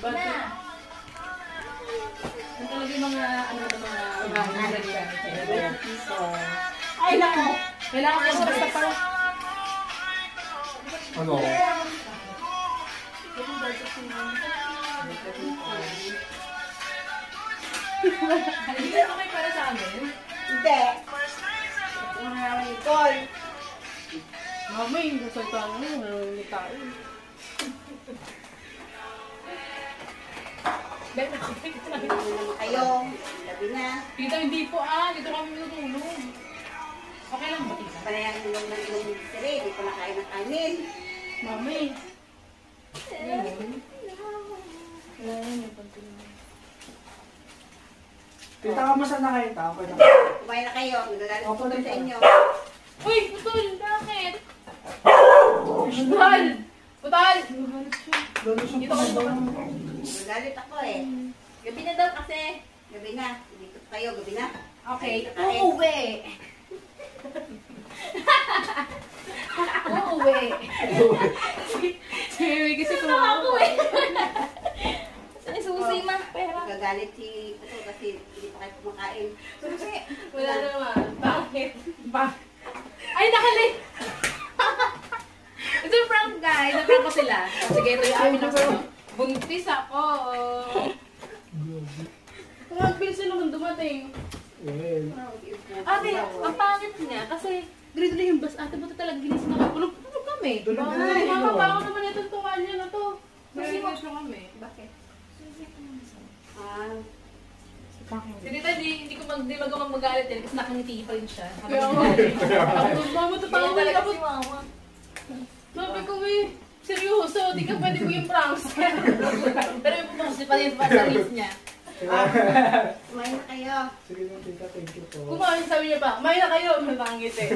Na. Ang talaga yung mga, ano na mga Ay, nako. Kailangan ko basta pa. Ano? Hindi na okay para sa amin. Hindi. Mga Nicole. Mama, yung gusto tayo, may tayo. Dahil nakapit na. Hindi naman kayo. Labi na. Tita, hindi po dito kami natulog. Okay lang ba, tita? Parehang nung sila, hindi ko nakain ng kanin. Mami. Ngayon. Ngayon, yung pagtuloy. Tita, kamusta na kayo? Okay na. Kumain na kayo. Nagagalit ko sa inyo. Uy, putol! Bakit? Putol! Putol! Dito ka dito. Nagagalit ako eh. Gabi na daw kasi. Gabi na. Dito kayo. Gabi na. Okay. Kakain. Uuwi. Uuwi. Sige, kasi kumakuwi. Susi ma. Nagagalit si Puto kasi hindi pa kayo kumakain. Susi. Wala naman. Bakit? Bakit? Ay, nakalit! Ito yung prank guys. Na-prank ko sila. Sige, ito yung amin ako. Buntis ako. Mag-bill sila kung dumating. Ate, ang pangit niya kasi grade yung bus. Ate, buta talaga ginising ako. Tulog kami. Ay, makabawa naman itong tuwalya na to. Grade kami. Bakit? Si Tita, hindi ko magalit yan kasi nakangiti pa rin siya. Kaya mama, tatawa ka tapos mama. Sabi ko, seryoso, di ka pwede mo yung pranks. Pero yung pumunsi pa rin sa list niya. Kumain na kayo. Sige lang, tita. Thank you po. Kumain, sabi niya pa, kumain na kayo. Matangit eh.